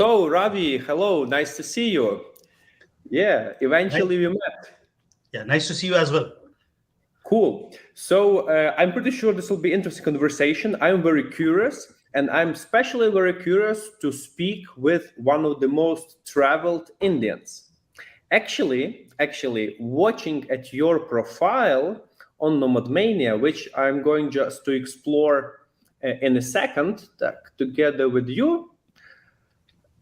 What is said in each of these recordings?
So, Ravi, hello, nice to see you. Yeah, Right? eventually we met. Yeah, nice to see you as well. Cool. So, I'm pretty sure this will be interesting conversation. I'm very curious, and I'm especially very curious to speak with one of the most traveled Indians. Actually, watching at your profile on Nomad Mania, which I'm going just to explore in a second, together with you,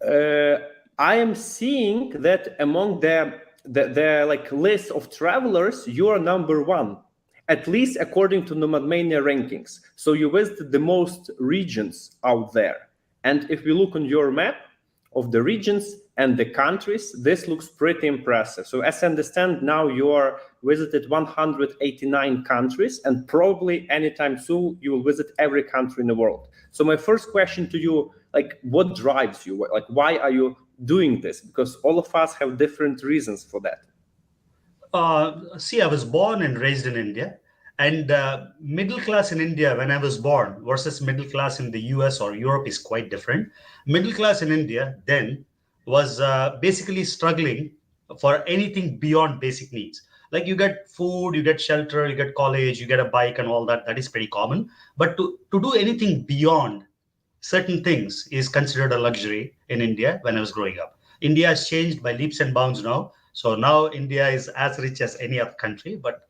uh, I am seeing that among the like list of travelers, you are number one, at least according to Nomadmania rankings. So you visited the most regions out there. And if we look on your map of the regions and the countries, this looks pretty impressive. So as I understand now, you are visited 189 countries, and probably anytime soon you will visit every country in the world. So my first question to you, like, what drives you? Like, why are you doing this? Because all of us have different reasons for that. See, I was born and raised in India, and middle class in India when I was born versus middle class in the US or Europe is quite different. Middle class in India then was basically struggling for anything beyond basic needs. Like you get food, you get shelter, you get college, you get a bike, and all that. That is pretty common. But to do anything beyond certain things is considered a luxury in India when I was growing up. India has changed by leaps and bounds now. So now India is as rich as any other country, but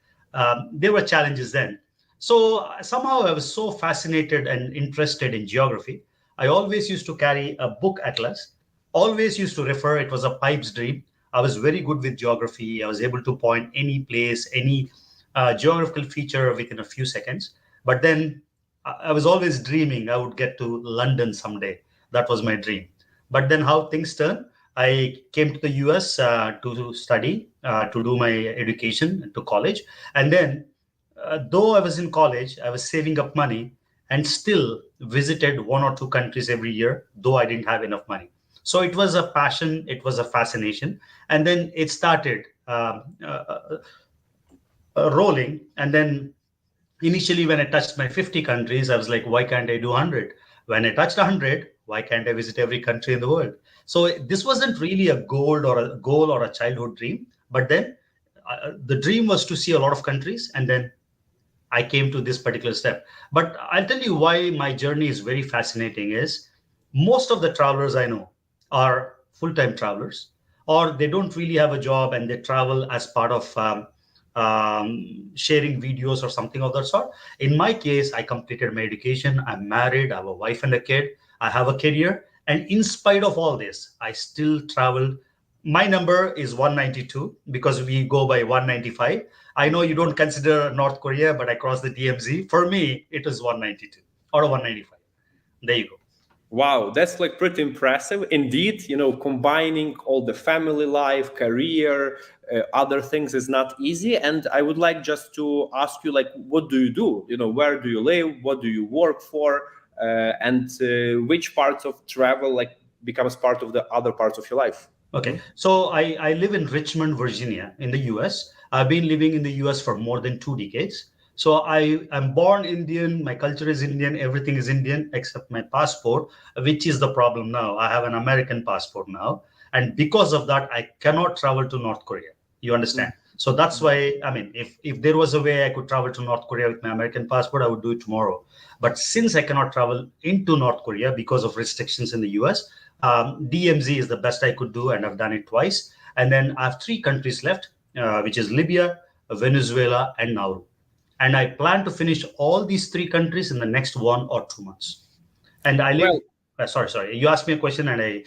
there were challenges then. So somehow I was so fascinated and interested in geography. I always used to carry a book atlas, always used to refer, it was a pipe's dream. I was very good with geography. I was able to point any place, any geographical feature within a few seconds. But then I was always dreaming I would get to London someday. That was my dream. But then how things turn, I came to the US to study, to do my education to college. And then, though I was in college, I was saving up money and still visited one or two countries every year, though I didn't have enough money. So it was a passion, it was a fascination. And then it started rolling. And then initially, when I touched my 50 countries, I was like, why can't I do 100? When I touched 100, why can't I visit every country in the world? So this wasn't really a childhood dream. But then the dream was to see a lot of countries. And then I came to this particular step. But I'll tell you why my journey is very fascinating is most of the travelers I know are full-time travelers, or they don't really have a job and they travel as part of sharing videos or something of that sort. In my case, I completed my education. I'm married. I have a wife and a kid. I have a career. And in spite of all this, I still travel. My number is 192 because we go by 195. I know you don't consider North Korea, but I crossed the DMZ. For me, it is 192 or 195. There you go. Wow, that's like pretty impressive. Indeed, combining all the family life, career, other things is not easy. And I would like just to ask you, like, what do you do? Where do you live? What do you work for? And which parts of travel like becomes part of the other parts of your life? Okay, so I live in Richmond, Virginia, in the US. I've been living in the US for more than 2 decades. So I'm born Indian, my culture is Indian, everything is Indian except my passport, which is the problem now. I have an American passport now. And because of that, I cannot travel to North Korea. You understand? So that's why, I mean, if there was a way I could travel to North Korea with my American passport, I would do it tomorrow. But since I cannot travel into North Korea because of restrictions in the US, DMZ is the best I could do, and I've done it twice. And then I have three countries left, which is Libya, Venezuela, and Nauru. And I plan to finish all these three countries in the next 1 or 2 months. And I live. Well, Sorry. You asked me a question, and I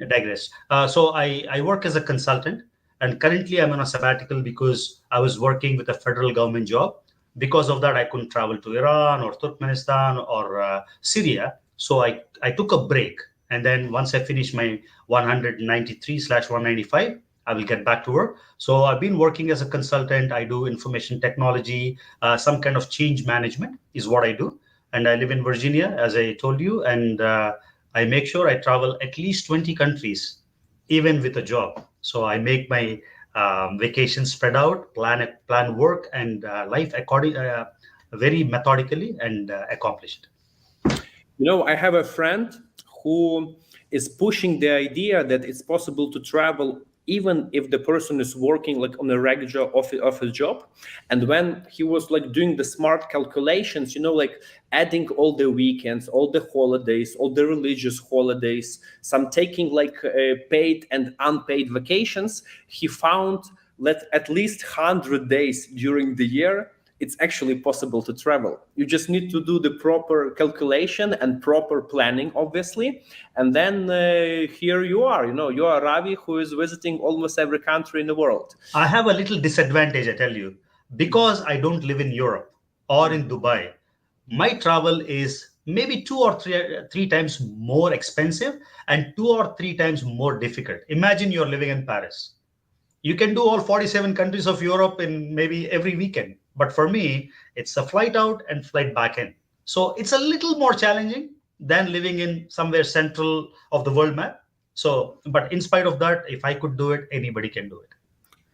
digress. So I work as a consultant, and currently I'm on a sabbatical because I was working with a federal government job. Because of that, I couldn't travel to Iran or Turkmenistan or Syria. So I took a break. And then once I finish my 193/195, I will get back to work. So I've been working as a consultant. I do information technology, some kind of change management is what I do. And I live in Virginia, as I told you. And I make sure I travel at least 20 countries, even with a job. So I make my vacations spread out, plan work and life very methodically and accomplish it. I have a friend who is pushing the idea that it's possible to travel even if the person is working like on a regular office job. And when he was like doing the smart calculations, like adding all the weekends, all the holidays, all the religious holidays, some taking like paid and unpaid vacations, he found that at least 100 days during the year it's actually possible to travel. You just need to do the proper calculation and proper planning, obviously. And then here you are, you are Ravi, who is visiting almost every country in the world. I have a little disadvantage, I tell you, because I don't live in Europe or in Dubai. My travel is maybe two or three times more expensive and 2 or 3 times more difficult. Imagine you're living in Paris. You can do all 47 countries of Europe in maybe every weekend. But for me, it's a flight out and flight back in. So it's a little more challenging than living in somewhere central of the world map. So, but in spite of that, if I could do it, anybody can do it.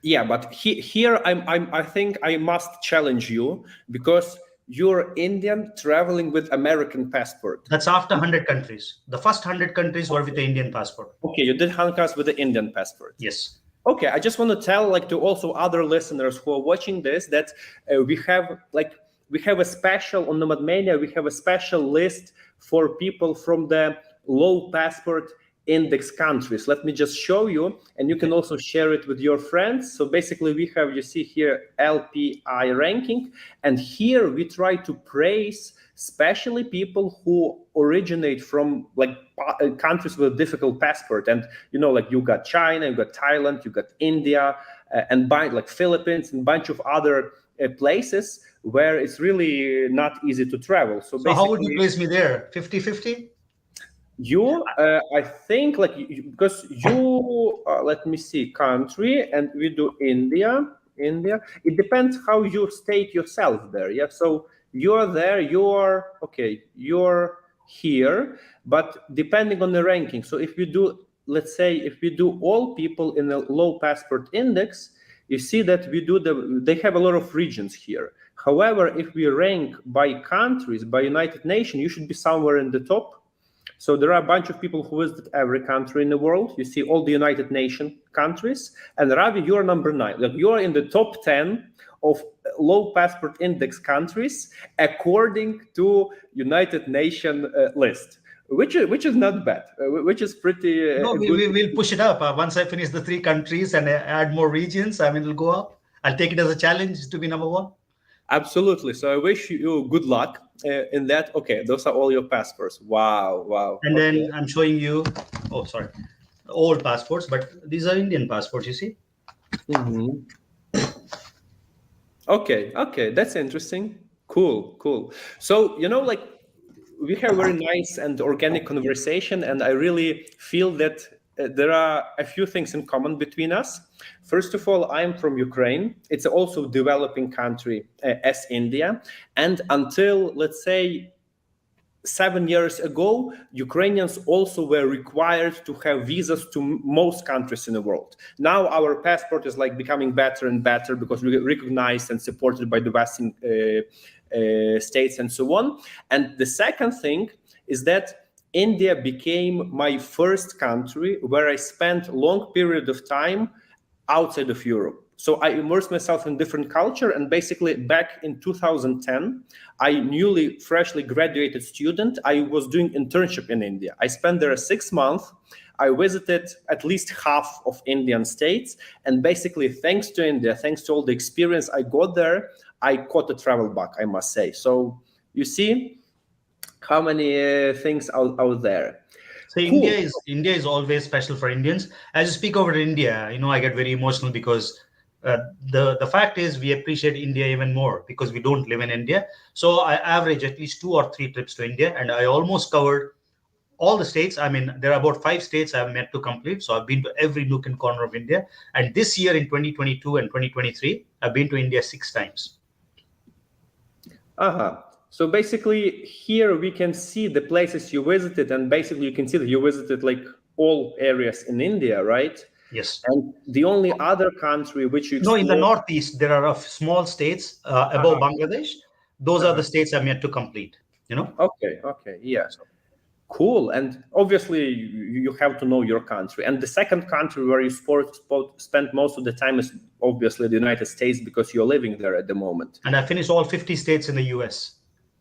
Yeah, but here I think I must challenge you, because you're Indian traveling with American passport. That's after 100 countries. The first 100 countries were with the Indian passport. Okay, you did 100 countries with the Indian passport. Yes. Okay, I just want to tell like to also other listeners who are watching this that we have a special on Nomad Mania. We have a special list for people from the low passport index countries. Let me just show you, and you can also share it with your friends. So basically we have, you see here, LPI ranking, and here we try to praise especially people who originate from like countries with a difficult passport. And like you got China, you got Thailand, you got India, and like Philippines and a bunch of other places where it's really not easy to travel. So how would you place me there? 50-50? You, I think, like because you, let me see, country, and we do India. It depends how you state yourself there. Yeah, so you're there. You're here, but depending on the ranking. So if we do, let's say, if we do all people in a low passport index, you see that they have a lot of regions here. However, if we rank by countries, by United Nations, you should be somewhere in the top. So there are a bunch of people who visited every country in the world. You see all the United Nations countries. And Ravi, you're number 9. Like you're in the top 10 of low passport index countries according to United Nations list, which is not bad, which is pretty. No, we'll push it up. Once I finish the 3 countries and add more regions, it'll go up. I'll take it as a challenge to be number 1. Absolutely. So I wish you good luck in that. Okay, those are all your passports. Wow. And then I'm showing you, old passports, but these are Indian passports, you see? Mm-hmm. Okay, that's interesting. Cool. So, like we have very nice and organic conversation, and I really feel that there are a few things in common between us. First of all, I'm from Ukraine. It's also a developing country as India. And until, let's say, 7 years ago, Ukrainians also were required to have visas to most countries in the world. Now our passport is like becoming better and better because we get recognized and supported by the Western states and so on. And the second thing is that India became my first country where I spent a long period of time outside of Europe. So I immersed myself in different culture, and basically back in 2010, I freshly graduated student. I was doing internship in India. I spent there 6 months. I visited at least half of Indian states, and basically thanks to India, thanks to all the experience I got there, I caught a travel bug, I must say. So you see how many things out there. So cool. India is always special for Indians. As you speak over India, I get very emotional because the fact is we appreciate India even more because we don't live in India. So I average at least 2 or 3 trips to India, and I almost covered all the states. There are about 5 states I've met to complete. So I've been to every nook and corner of India. And this year in 2022 and 2023, I've been to India 6 times. So basically here we can see the places you visited, and basically you can see that you visited like all areas in India, right? Yes. And the only other country which you in the Northeast, there are small states above Bangladesh. Those are the states I'm yet to complete, Okay, yeah. Cool. And obviously, you have to know your country. And the second country where you spend most of the time is obviously the United States, because you're living there at the moment. And I finished all 50 states in the US.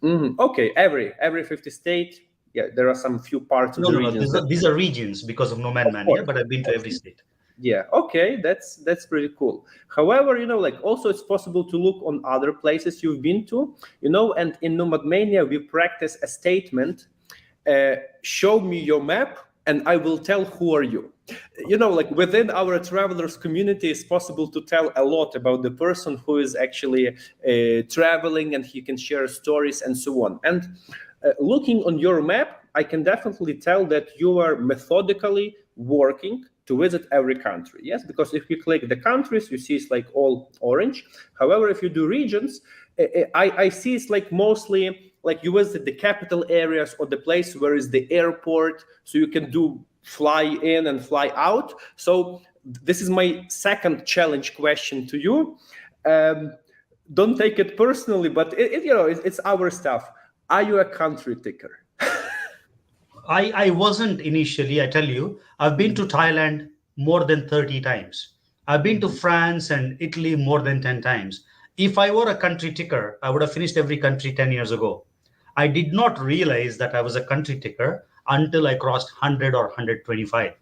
Okay, every 50 state. Yeah, there are some few parts of the regions. These are regions because of Nomad Mania, but I've been to every state. Yeah, okay, that's pretty cool. However, like also it's possible to look on other places you've been to, and in Nomad Mania we practice a statement, show me your map and I will tell who are you. Like within our travelers community, it's possible to tell a lot about the person who is actually traveling, and he can share stories and so on. And looking on your map, I can definitely tell that you are methodically working to visit every country. Yes, because if you click the countries, you see it's like all orange. However, if you do regions, I see it's like mostly like you visit the capital areas or the place where is the airport, so you can do fly in and fly out. So this is my second challenge question to you. Don't take it personally, but it's our stuff. Are you a country ticker? I wasn't initially, I tell you. I've been to Thailand more than 30 times. I've been to France and Italy more than 10 times. If I were a country ticker, I would have finished every country 10 years ago. I did not realize that I was a country ticker until I crossed 100 or 125.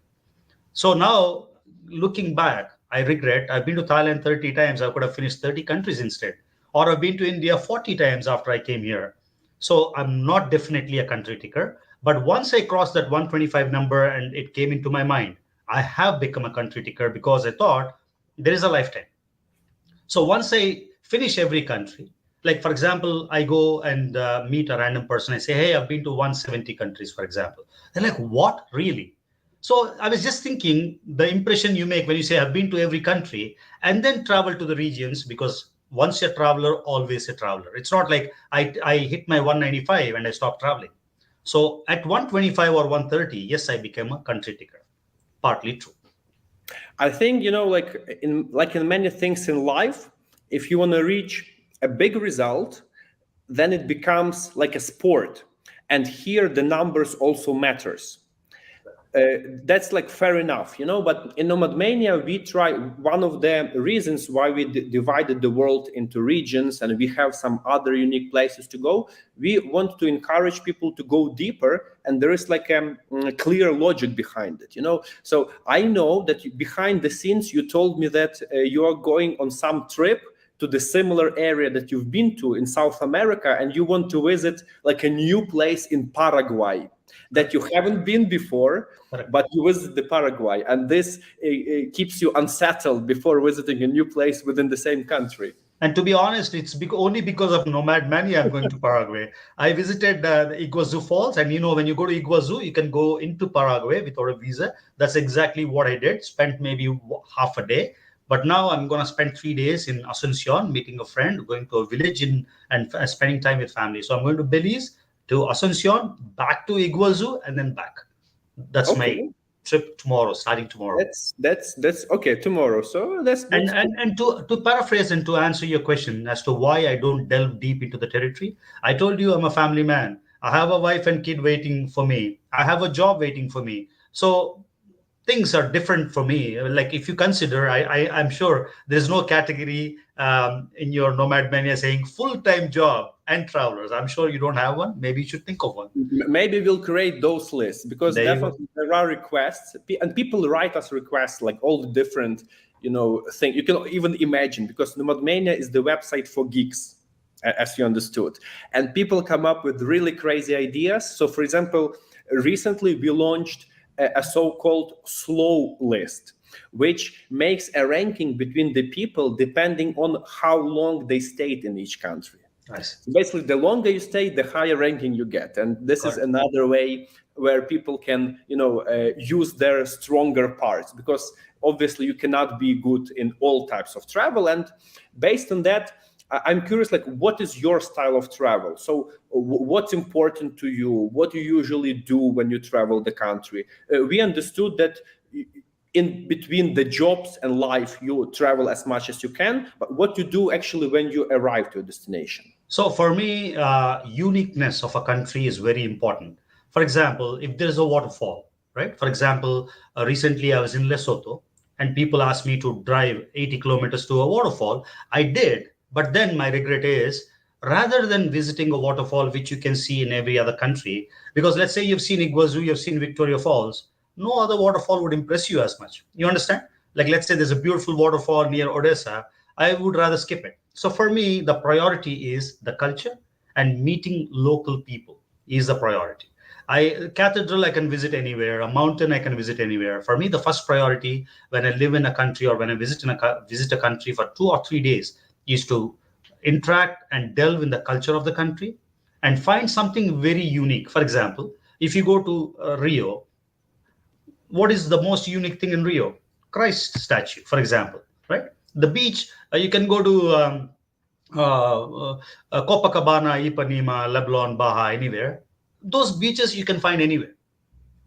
So now, looking back, I regret I've been to Thailand 30 times. I could have finished 30 countries instead. Or I've been to India 40 times after I came here. So I'm not definitely a country ticker. But once I crossed that 125 number and it came into my mind, I have become a country ticker because I thought there is a lifetime. So once I finish every country, like for example, I go and meet a random person. I say, hey, I've been to 170 countries, for example. They're like, what, really? So I was just thinking the impression you make when you say I've been to every country and then travel to the regions, because once you're a traveler, always a traveler. It's not like I hit my 195 and I stopped traveling. So at 125 or 130, yes, I became a country ticker. Partly true. I think, like in many things in life, if you want to reach a big result, then it becomes like a sport. And here the numbers also matters. That's like fair enough, but in Nomad Mania, we try, one of the reasons why we divided the world into regions and we have some other unique places to go, we want to encourage people to go deeper, and there is like a clear logic behind it, So I know that behind the scenes, you told me that you are going on some trip to the similar area that you've been to in South America, and you want to visit like a new place in Paraguay that you haven't been before, but you visit the Paraguay, and this keeps you unsettled before visiting a new place within the same country. And to be honest, it's only because of Nomad Mania I'm going to Paraguay. I visited the Iguazu Falls, and when you go to Iguazu, you can go into Paraguay without a visa. That's exactly what I did. Spent maybe half a day. But now I'm going to spend 3 days in Asuncion, meeting a friend, going to a village and spending time with family. So I'm going to Belize, to Asuncion, back to Iguazu, and then back. That's my trip tomorrow, starting tomorrow. That's okay, tomorrow. So that's and to paraphrase and to answer your question as to why I don't delve deep into the territory, I told you I'm a family man. I have a wife and kid waiting for me. I have a job waiting for me. So things are different for me. Like if you consider, I'm sure there's no category in your Nomad Mania saying full-time job and travelers. I'm sure you don't have one. Maybe you should think of one. Maybe we'll create those lists, because definitely there are requests, and people write us requests like all the different, things you can even imagine, because Nomad Mania is the website for geeks, as you understood, and people come up with really crazy ideas. So, for example, recently we launched a so-called slow list, which makes a ranking between the people depending on how long they stayed in each country. Nice. So basically, the longer you stay, the higher ranking you get, and this is another way where people can, use their stronger parts, because obviously you cannot be good in all types of travel. And based on that, I'm curious, like, what is your style of travel? So what's important to you? What do you usually do when you travel the country? We understood that in between the jobs and life, you travel as much as you can, but what you do actually when you arrive to a destination? So for me, uniqueness of a country is very important. For example, if there is a waterfall, right? For example, recently I was in Lesotho and people asked me to drive 80 kilometers to a waterfall. I did, but then my regret is rather than visiting a waterfall which you can see in every other country, because let's say you've seen Iguazu, you've seen Victoria Falls, no other waterfall would impress you as much. You understand? Like, let's say there's a beautiful waterfall near Odessa, I would rather skip it. So for me, the priority is the culture and meeting local people is the priority. Cathedral I can visit anywhere, a mountain I can visit anywhere. For me, the first priority when I live in a country or when I visit a country for 2 or 3 days is to interact and delve in the culture of the country and find something very unique. For example, if you go to Rio, what is the most unique thing in Rio? Christ statue, for example, right? The beach, you can go to Copacabana, Ipanema, Leblon, Baja, anywhere. Those beaches you can find anywhere.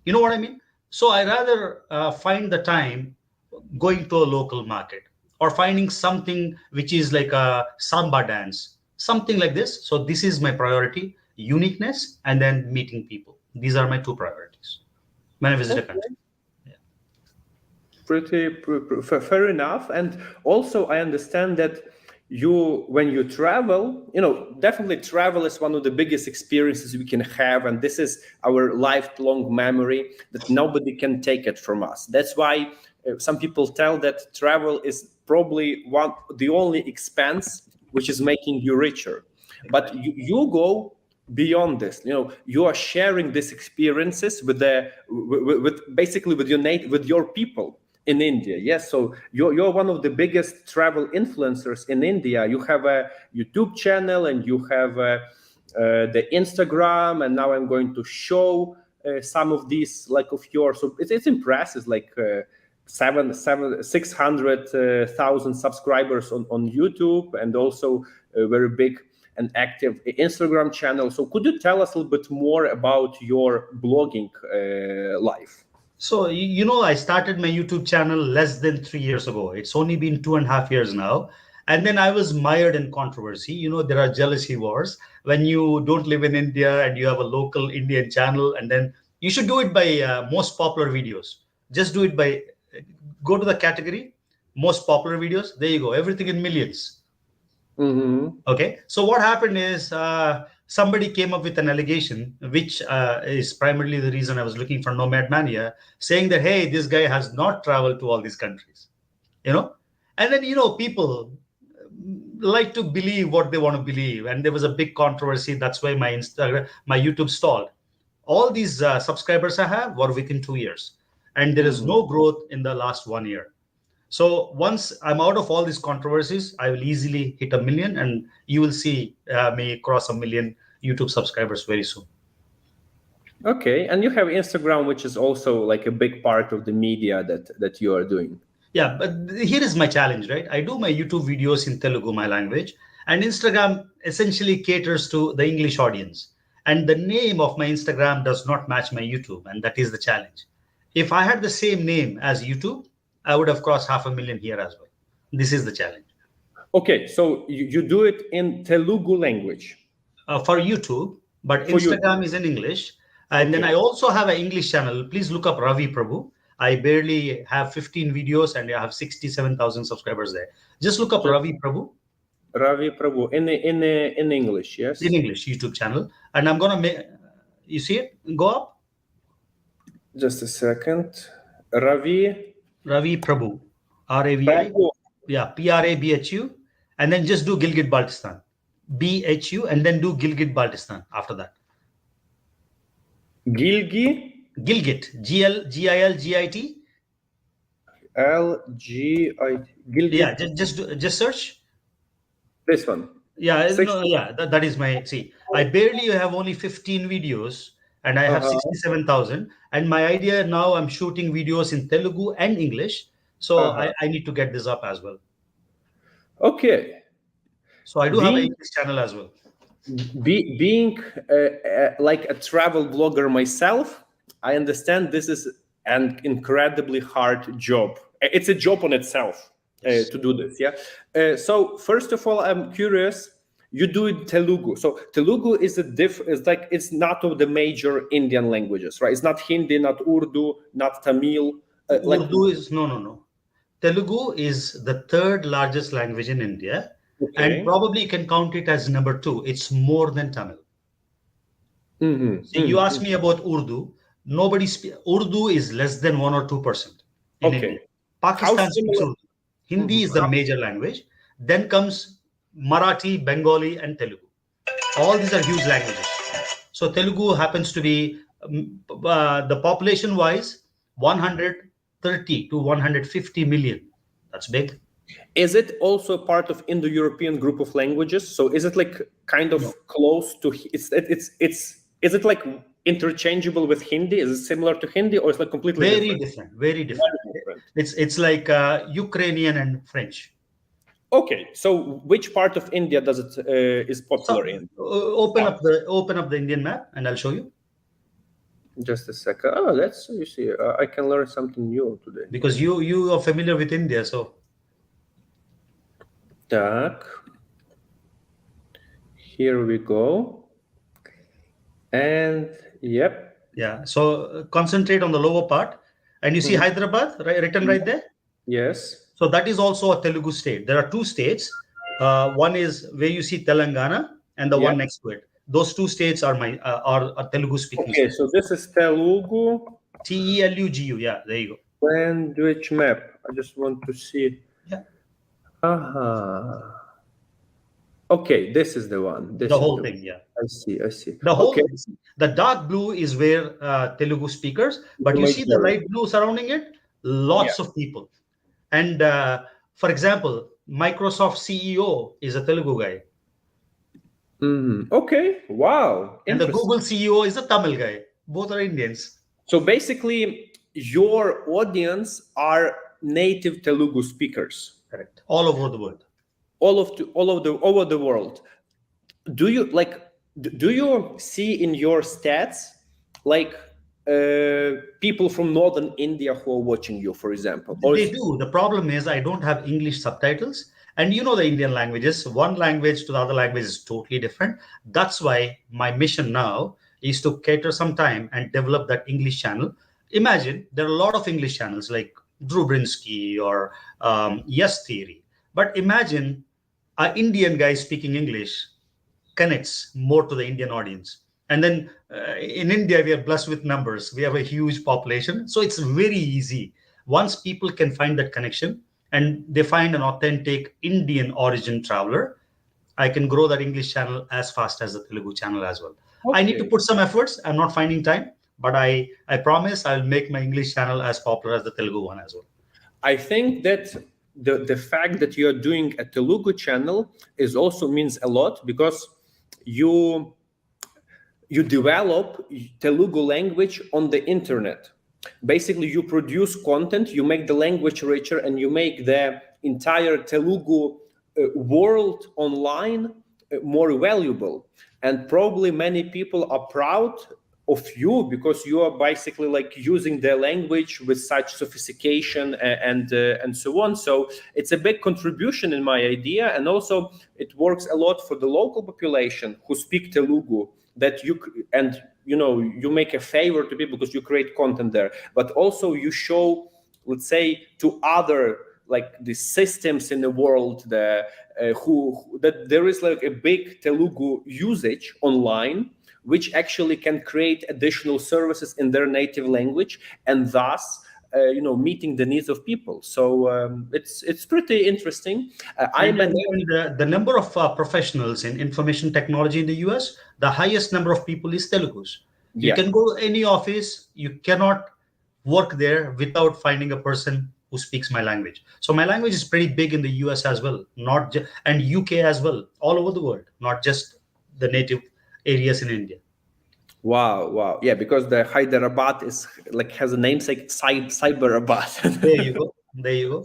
You know what I mean? So I rather find the time going to a local market or finding something which is like a samba dance, something like this. So this is my priority: uniqueness and then meeting people. These are my two priorities when I visit a country. Fair enough. And also I understand that when you travel, definitely travel is one of the biggest experiences we can have, and this is our lifelong memory that nobody can take it from us. That's why some people tell that travel is probably the only expense which is making you richer. But you go beyond this. You are sharing these experiences with basically with your people in India. Yes, so you're one of the biggest travel influencers in India. You have a YouTube channel and you have the Instagram, and now I'm going to show some of these of yours. So it's impressive, 600,000 subscribers on YouTube, and also a very big and active Instagram channel. So could you tell us a little bit more about your blogging life? So, I started my YouTube channel less than 3 years ago. It's only been 2.5 years now. And then I was mired in controversy. There are jealousy wars when you don't live in India and you have a local Indian channel. And then you should do it by most popular videos. Just do it by go to the category, most popular videos. There you go. Everything in millions. Mm-hmm. Okay. So what happened is somebody came up with an allegation, which is primarily the reason I was looking for Nomad Mania, saying that, hey, this guy has not traveled to all these countries, and then, people like to believe what they want to believe. And there was a big controversy. That's why my YouTube stalled. All these subscribers I have were within 2 years, and there is no growth in the last 1 year. So once I'm out of all these controversies, I will easily hit 1 million, and you will see me cross 1 million YouTube subscribers very soon. Okay, and you have Instagram, which is also a big part of the media that you are doing. Yeah, but here is my challenge, right? I do my YouTube videos in Telugu, my language, and Instagram essentially caters to the English audience. And the name of my Instagram does not match my YouTube, and that is the challenge. If I had the same name as YouTube, I would have crossed 500,000 here as well. This is the challenge. Okay, so you do it in Telugu language? For YouTube, but for Instagram YouTube is in English. And then I also have an English channel. Please look up Ravi Prabhu. I barely have 15 videos and I have 67,000 subscribers there. Just look up Ravi Prabhu. Ravi Prabhu in English, yes? In English, YouTube channel. And I'm going to make, you see it? Go up. Just a second. Ravi Prabhu. R-A-V-I. Yeah, Prabhu. And then just do Gilgit Baltistan. BHU, and then do Gilgit Baltistan after that. Gilgit, G-L-G-I-L-G-I-T. L-G-I-T. Gilgit. Yeah, just search. This one. Yeah, that is my, see, I barely have only 15 videos and I have 67,000. And my idea now, I'm shooting videos in Telugu and English. So I need to get this up as well. Okay. So I do have an English channel as well. Being like a travel blogger myself, I understand this is an incredibly hard job. It's a job on itself to do this. Yeah. So first of all, I'm curious. you do it Telugu. So Telugu is it's like it's not of the major Indian languages, right? It's not Hindi, not Urdu, not Tamil. Urdu is no. Telugu is the third largest language in India, and Okay. probably you can count it as number two. It's more than Tamil. See, you asked me about Urdu. Urdu is less than 1 or 2% in Okay. India. How Pakistan speaks similar? Urdu. Hindi is the major language. Then comes Marathi, Bengali, and Telugu. All these are huge languages. So Telugu happens to be the population wise 130 to 150 million. That's big. Is it also part of Indo-European group of languages? So is it like kind of No. close to is it like interchangeable with Hindi? Is it similar to Hindi or is it like completely Very different? very different. Very different. It's like Ukrainian and French. Okay, so which part of India does it is popular in? Open up the Indian map and I'll show you. Just a second. Oh, that's you see, I can learn something new today. Because you are familiar with India, so. Так. Here we go. And yep. Yeah. So concentrate on the lower part, and you see Hyderabad written right there. Yes. So that is also a Telugu state. There are two states. One is where you see Telangana, and the one next to it. Those two states are are Telugu speaking. Okay, so this is Telugu. Telugu. Yeah, there you go. Language map. I just want to see. Yeah. Okay, this is the one. The whole thing. Yeah. I see. The dark blue is where Telugu speakers, but you see the light blue surrounding it. Lots of people. And for example, Microsoft CEO is a Telugu guy. Okay. Wow. And the Google CEO is a Tamil guy. Both are Indians. So basically, your audience are native Telugu speakers. Correct. All over the world. Over the world. Do you see in your stats like people from northern India who are watching you, for example? They do. The problem is I don't have English subtitles. And you know the Indian languages, one language to the other language is totally different. That's why my mission now is to cater some time and develop that English channel. Imagine there are a lot of English channels like Drew Brinsky or Yes Theory. But imagine an Indian guy speaking English connects more to the Indian audience. And then in India, we are blessed with numbers. We have a huge population. So it's very easy. Once people can find that connection and they find an authentic Indian origin traveler, I can grow that English channel as fast as the Telugu channel as well. Okay. I need to put some efforts. I'm not finding time, but I promise I'll make my English channel as popular as the Telugu one as well. I think that the fact that you're doing a Telugu channel is also means a lot because you develop Telugu language on the internet. Basically, you produce content, you make the language richer, and you make the entire Telugu world online more valuable. And probably many people are proud of you because you are basically like using the language with such sophistication and so on. So it's a big contribution in my idea, and also it works a lot for the local population who speak Telugu. That you make a favor to people because you create content there, but also you show, let's say, to other like the systems in the world that there is like a big Telugu usage online, which actually can create additional services in their native language, and thus meeting the needs of people. So it's pretty interesting. The number of professionals in information technology in the US, the highest number of people is Telugus. You can go to any office, you cannot work there without finding a person who speaks my language. So my language is pretty big in the US as well, and UK as well, all over the world, not just the native areas in India. Wow. Yeah, because the Hyderabad has a namesake Cyberabad. There you go.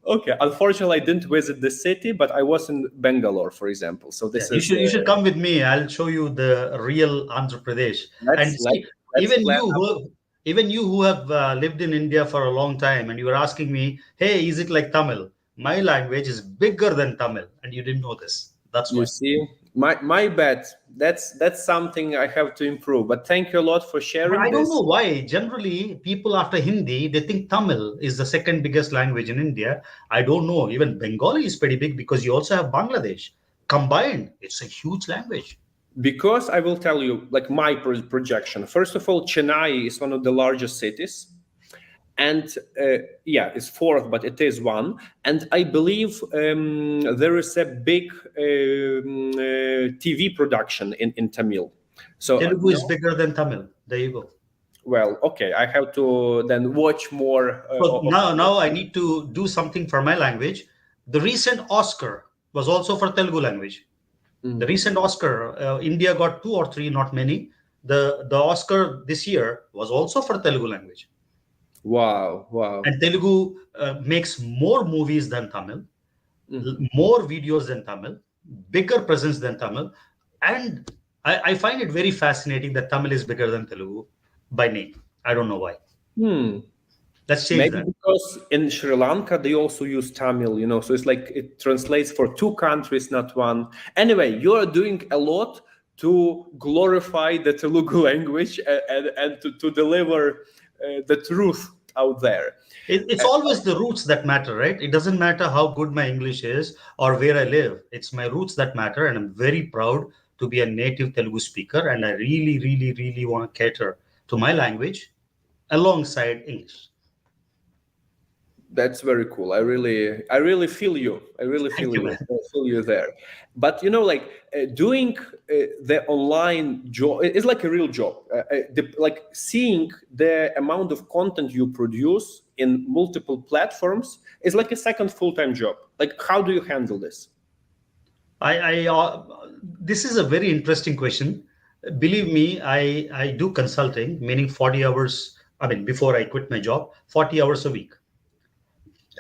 Okay. Unfortunately, I didn't visit the city, but I was in Bangalore, for example. So you should come with me. I'll show you the real Andhra Pradesh. Even you who have lived in India for a long time, and you were asking me, hey, is it like Tamil? My language is bigger than Tamil, and you didn't know this. That's You why. see, my bad. That's something I have to improve. But thank you a lot for But sharing I don't know this. why. Generally, people after Hindi, they think Tamil is the second biggest language in India. I don't know. Even Bengali is pretty big because you also have Bangladesh. Combined, it's a huge language. Because I will tell you, like my projection. First of all, Chennai is one of the largest cities, and yeah, it's fourth, but it is one. And I believe there is a big TV production in Tamil. So Telugu is no, bigger than Tamil. There you go. well, okay, I have to then watch more So of. now I need to do something for my language. The recent Oscar was also for Telugu language. The Mm. recent Oscar, India got two or three, not many. The Oscar this year was also for Telugu language. Wow, wow. And Telugu makes more movies than Tamil, Mhm. more videos than Tamil, bigger presence than Tamil, and I find it very fascinating that Tamil is bigger than Telugu by name. I don't know why. Hmm. Let's change Maybe that. because in Sri Lanka they also use Tamil, so it's like it translates for two countries, not one. Anyway, you are doing a lot to glorify the Telugu language and to deliver the truth out there. It's always the roots that matter, right? It doesn't matter how good my English is or where I live. It's my roots that matter, and I'm very proud to be a native Telugu speaker. And I really, really, really want to cater to my language alongside English. That's very cool. I really feel you. I really Thank feel you, you. man. I feel you there. But like doing the online job is like a real job. Like seeing the amount of content you produce in multiple platforms is like a second full-time job. Like, how do you handle this? This is a very interesting question. Believe me, I do consulting, meaning 40 hours. I mean, before I quit my job, 40 hours a week,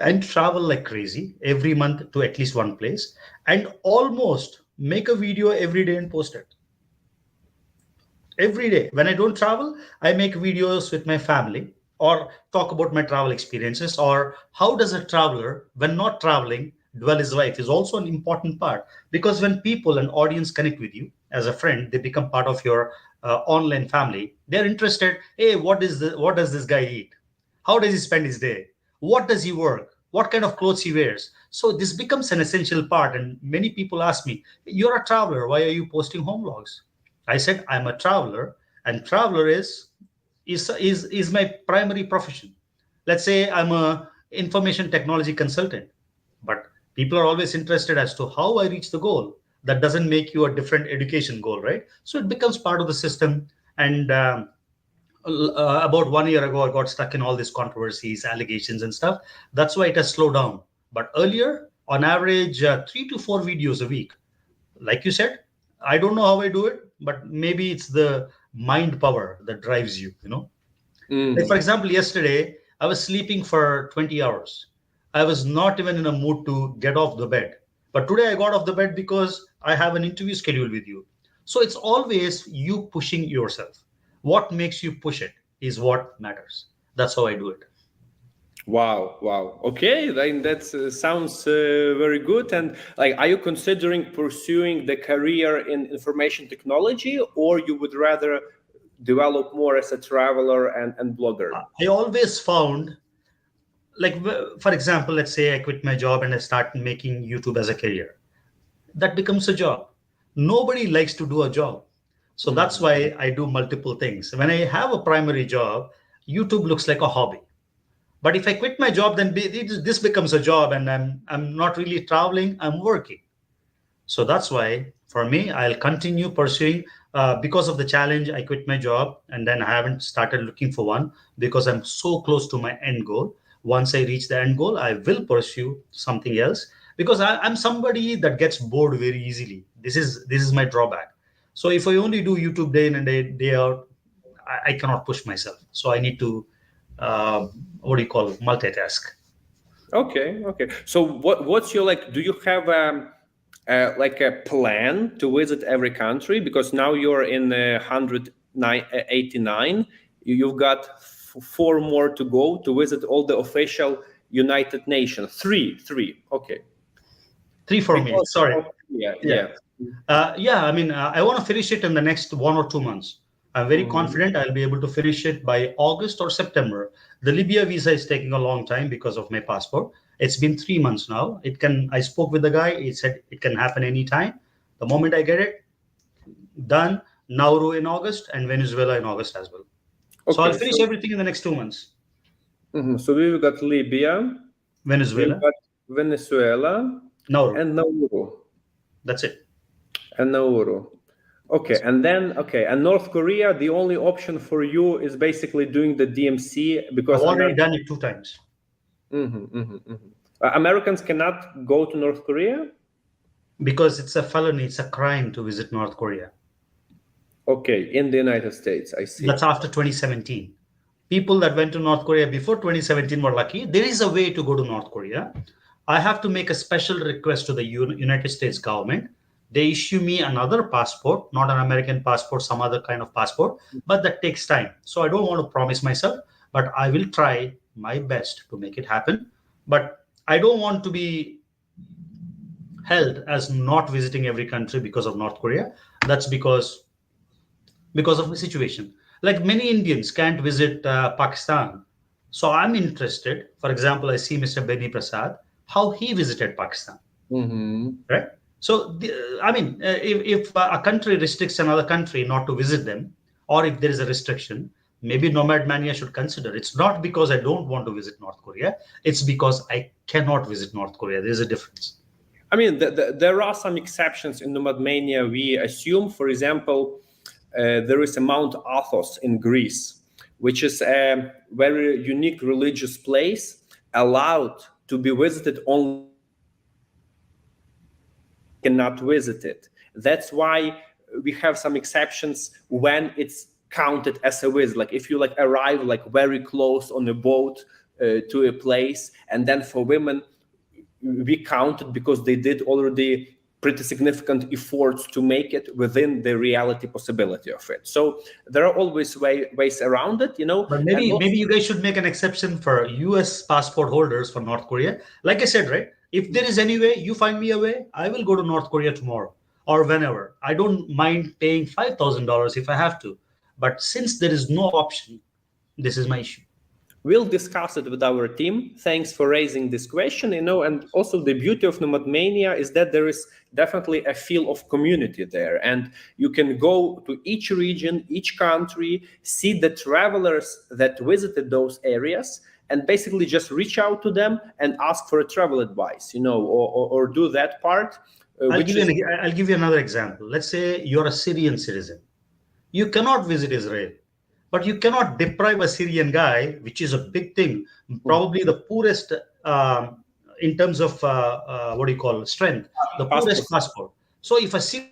and travel like crazy every month to at least one place, and almost make a video every day and post it every day. When I don't travel, I make videos with my family or talk about my travel experiences, or how does a traveler when not traveling dwell his life is also an important part, because when people and audience connect with you as a friend, they become part of your online family. They're interested. Hey, what does this guy eat? How does he spend his day? What does he work? What kind of clothes he wears? So this becomes an essential part, and many people ask me, you're a traveler, why are you posting home logs? I said I'm a traveler, and traveler is my primary profession. Let's say I'm a information technology consultant, but people are always interested as to how I reach the goal. That doesn't make you a different education goal, right? So it becomes part of the system. And about 1 year ago, I got stuck in all these controversies, allegations, and stuff. That's why it has slowed down. But earlier, on average, 3 to 4 videos a week. Like you said, I don't know how I do it, but maybe it's the mind power that drives you, Like, for Mhm. example, yesterday, I was sleeping for 20 hours. I was not even in a mood to get off the bed. But today I got off the bed because I have an interview scheduled with you. So it's always you pushing yourself. What makes you push it is what matters. That's how I do it. Wow, wow. Okay, then that sounds very good. And like, are you considering pursuing the career in information technology, or you would rather develop more as a traveler and blogger? I always found, like, for example, let's say I quit my job and I start making YouTube as a career. That becomes a job. Nobody likes to do a job. So that's Mhm. why I do multiple things. When I have a primary job, YouTube looks like a hobby. But if I quit my job, then this becomes a job, and I'm not really traveling, I'm working. So that's why for me, I'll continue pursuing. Because of the challenge, I quit my job, and then I haven't started looking for one because I'm so close to my end goal. Once I reach the end goal, I will pursue something else, because I'm somebody that gets bored very easily. This is my drawback. So if I only do YouTube day in and day out, I cannot push myself. So I need to, what do you call it, multitask. Okay, okay. So what's your like? Do you have like a plan to visit every country? Because now you're in 189. You've got four more to go to visit all the official United Nations. Three. Okay. 3 for me. Because Sorry. yeah, Yeah. I mean, I want to finish it in the next 1 or 2 months. I'm very confident I'll be able to finish it by August or September. The Libya visa is taking a long time because of my passport. It's been 3 months now. I spoke with the guy. He said it can happen anytime. The moment I get it, done. Nauru in August and Venezuela in August as well. So I'll finish everything in the next 2 months. So we've got Libya, Venezuela, we've got Venezuela, Nauru. and Nauru. That's it. And Nauru. Okay, and North Korea, the only option for you is basically doing the DMC because I've already done it 2 times. Americans cannot go to North Korea? Because it's a felony, it's a crime to visit North Korea. Okay, in the United States, I see. That's after 2017. People that went to North Korea before 2017 were lucky. There is a way to go to North Korea. I have to make a special request to the United States government. They issue me another passport, not an American passport, some other kind of passport, but that takes time. So I don't want to promise myself, but I will try my best to make it happen. But I don't want to be held as not visiting every country because of North Korea. That's because of the situation. Like many Indians can't visit Pakistan. So I'm interested. For example, I see Mr. Beni Prasad, how he visited Pakistan. Right? So, if a country restricts another country not to visit them, or if there is a restriction, maybe Nomad Mania should consider. It's not because I don't want to visit North Korea. It's because I cannot visit North Korea. There's a difference. I mean, there are some exceptions in Nomad Mania. We assume, for example, there is a Mount Athos in Greece, which is a very unique religious place allowed to be visited only cannot visit it. That's why we have some exceptions when it's counted as a visit. Like if you arrive very close on a boat to a place, and then for women we count it because they did already pretty significant efforts to make it within the reality possibility of it. So there are always ways around it, But maybe you guys should make an exception for US passport holders for North Korea. Like I said, right? If there is any way, you find me a way, I will go to North Korea tomorrow or whenever. I don't mind paying $5,000 if I have to. But since there is no option, this is my issue. We'll discuss it with our team. Thanks for raising this question, and also the beauty of Nomad Mania is that there is definitely a feel of community there, and you can go to each region, each country, see the travelers that visited those areas, and basically just reach out to them and ask for a travel advice, or do that part. I'll give you another example. Let's say you're a Syrian citizen. You cannot visit Israel. But you cannot deprive a Syrian guy, which is a big thing, probably the poorest in terms of strength, the poorest passport. So if a Syrian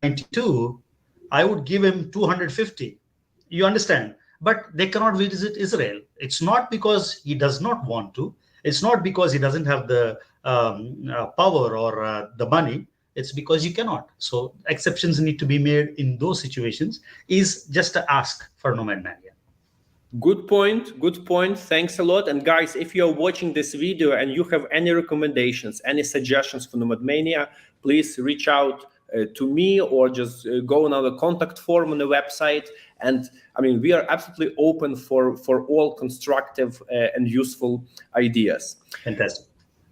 92, I would give him 250. You understand? But they cannot visit Israel. It's not because he does not want to. It's not because he doesn't have the power or the money. It's because you cannot. So exceptions need to be made in those situations is just to ask for Nomad Mania. Good point. Thanks a lot. And guys, if you're watching this video and you have any recommendations, any suggestions for Nomad Mania, please reach out to me or just go on our contact form on the website. And we are absolutely open for all constructive and useful ideas. Fantastic.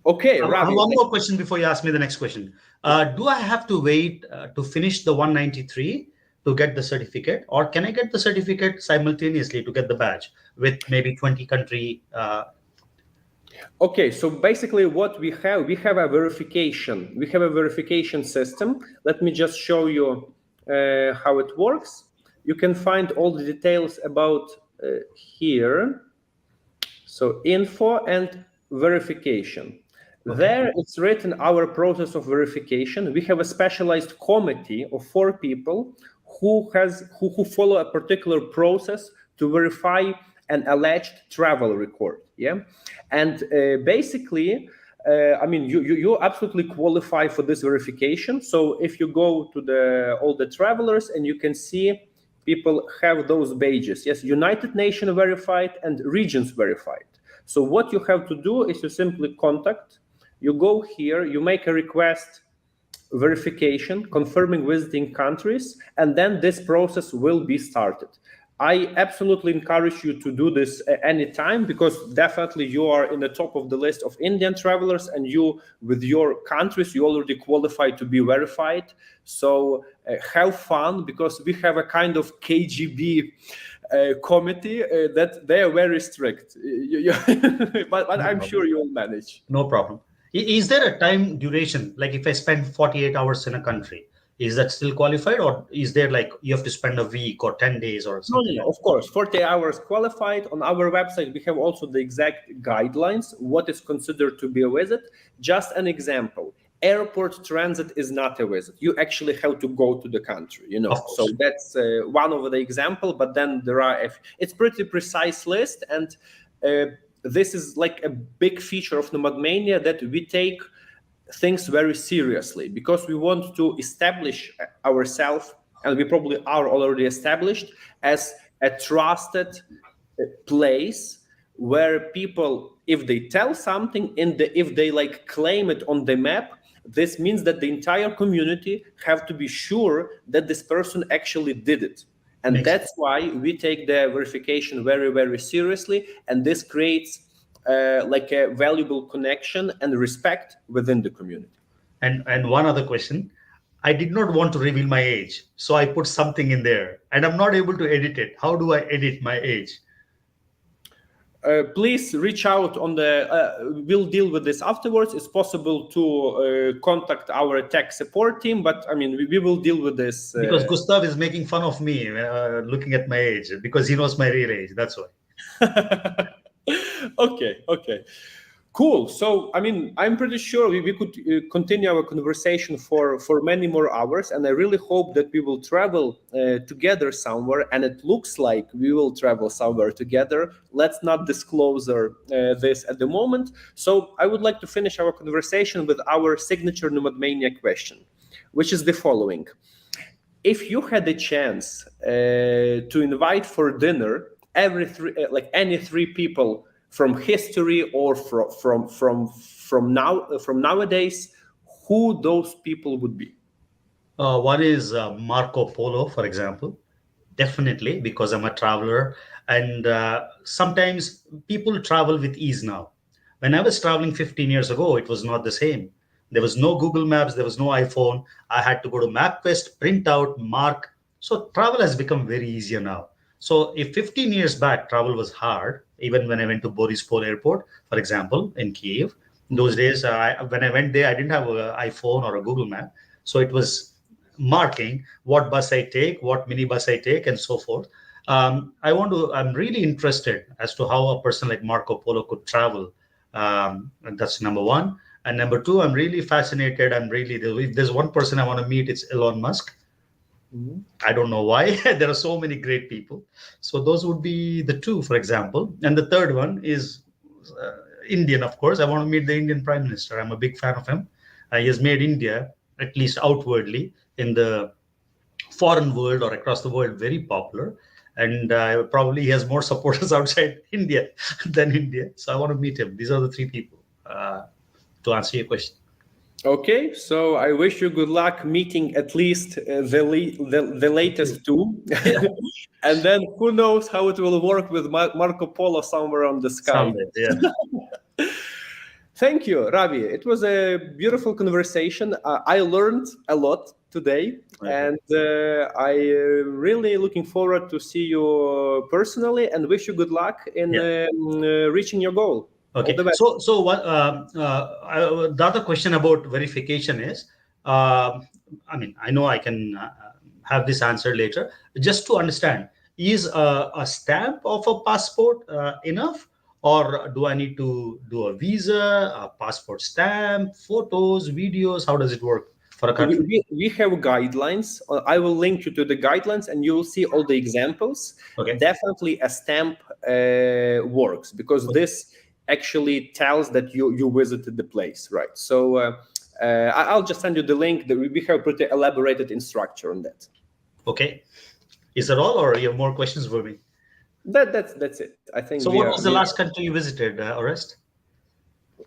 Okay, I Ravi. have one more question before you ask me the next question. Do I have to wait to finish the 193 to get the certificate, or can I get the certificate simultaneously to get the badge with maybe 20 country? Okay, so basically what we have a verification. We have a verification system. Let me just show you how it works. You can find all the details about here. So info and verification. Okay. There it's written our process of verification. We have a specialized committee of 4 people who follow a particular process to verify an alleged travel record. Yeah, and basically, you absolutely qualify for this verification. So if you go to all the travelers and you can see people have those badges. Yes, United Nations verified and regions verified. So what you have to do is you simply contact You go here, you make a request, verification, confirming visiting countries, and then this process will be started. I absolutely encourage you to do this anytime, because definitely you are in the top of the list of Indian travelers, and you, with your countries, you already qualify to be verified. So have fun, because we have a kind of KGB committee that they are very strict. But No I'm problem. sure you will manage. No problem. Is there a time duration? Like if I spend 48 hours in a country, is that still qualified, or is there like you have to spend a week or 10 days or No, something no, like no, of course, 40 hours qualified. On our website, we have also the exact guidelines, what is considered to be a visit. Just an example, airport transit is not a visit. You actually have to go to the country, that? Of So course. that's one of the example, but then there are, it's pretty precise list. And this is like a big feature of Nomadmania, that we take things very seriously, because we want to establish ourselves, and we probably are already established as a trusted place where people, if they tell something if they like claim it on the map, this means that the entire community have to be sure that this person actually did it. And Makes that's why we take the verification very, very seriously, and this creates like a valuable connection and respect within the community. And one other question. I did not want to reveal my age, so I put something in there, and I'm not able to edit it. How do I edit my age? Please reach out on the. We'll deal with this afterwards. It's possible to contact our tech support team, but I mean, we will deal with this. Because Gustav is making fun of me looking at my age because he knows my real age. That's why. Okay. Cool. So, I mean, I'm pretty sure we could continue our conversation for many more hours, and I really hope that we will travel together somewhere, and it looks like we will travel somewhere together. Let's not disclose this at the moment. So, I would like to finish our conversation with our signature Nomadmania question, which is the following. If you had a chance to invite for dinner any three people from history or from nowadays, who those people would be? One is Marco Polo, for example. Definitely, because I'm a traveler, and sometimes people travel with ease now. When I was traveling 15 years ago, it was not the same. There was no Google Maps, there was no iPhone. I had to go to MapQuest, print out, mark. So travel has become very easier now. So if 15 years back, travel was hard, even when I went to Borispol Airport, for example, in Kiev. In those days, when I went there, I didn't have an iPhone or a Google Map. So it was marking what bus I take, what minibus I take, and so forth. I'm really interested as to how a person like Marco Polo could travel. And that's number one. And number two, I'm really fascinated. If there's one person I want to meet, it's Elon Musk. Mhm. I don't know why. There are so many great people. So those would be the two, for example. And the third one is Indian, of course. I want to meet the Indian Prime Minister. I'm a big fan of him. He has made India, at least outwardly, in the foreign world or across the world, very popular. And probably he has more supporters outside India than India. So I want to meet him. These are the three people to answer your question. Okay, so I wish you good luck meeting at least the latest two, and then who knows how it will work with Marco Polo somewhere on the sky. Someday, yeah. Thank you, Ravi. It was a beautiful conversation. I learned a lot today, and I really looking forward to see you personally, and wish you good luck in Yeah. reaching your goal. Okay. All the best. So what? The other question about verification is, I mean, I know I can have this answered later. Just to understand, is a stamp of a passport enough, or do I need to do a visa, a passport stamp, photos, videos? How does it work for a So country? we have guidelines. I will link you to the guidelines, and you will see all the examples. Okay. Definitely, a stamp works, because this actually tells that you visited the place, right? So I'll just send you the link. That we have pretty elaborated in structure on that. Okay. Is that all, or you have more questions for me? That's it. I think So, what was the last country you visited, Orest?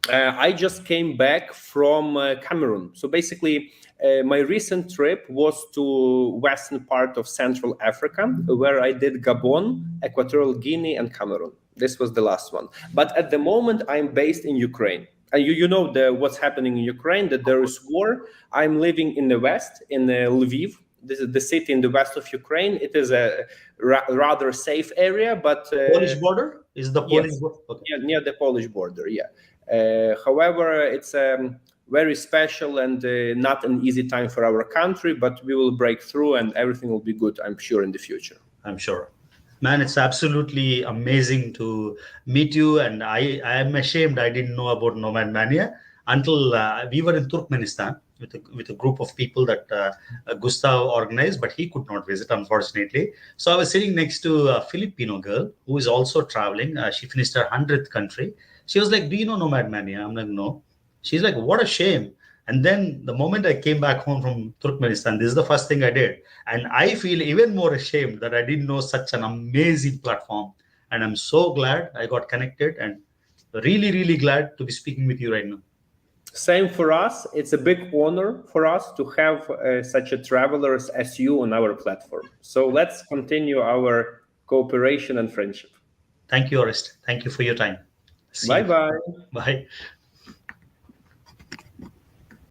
I just came back from Cameroon. So basically, my recent trip was to western part of Central Africa, where I did Gabon, Equatorial Guinea, and Cameroon. This was the last one. But at the moment, I'm based in Ukraine. And you know what's happening in Ukraine, that there is war. I'm living in the west, in Lviv. This is the city in the west of Ukraine. It is a rather safe area, but... Polish border? Is the Polish yes, border? Okay. near the Polish border, yeah. However, it's very special and not an easy time for our country, but we will break through and everything will be good, I'm sure, in the future. I'm sure. Man, it's absolutely amazing to meet you. And I am ashamed I didn't know about Nomad Mania until we were in Turkmenistan with a group of people that Gustav organized, but he could not visit, unfortunately. So I was sitting next to a Filipino girl who is also traveling. She finished her 100th country. She was like, "Do you know Nomad Mania?" I'm like, "No." She's like, "What a shame." And then the moment I came back home from Turkmenistan, this is the first thing I did. And I feel even more ashamed that I didn't know such an amazing platform. And I'm so glad I got connected and really, really glad to be speaking with you right now. Same for us. It's a big honor for us to have such a travelers as you on our platform. So let's continue our cooperation and friendship. Thank you, Orest. Thank you for your time. See you. Bye-bye. Bye.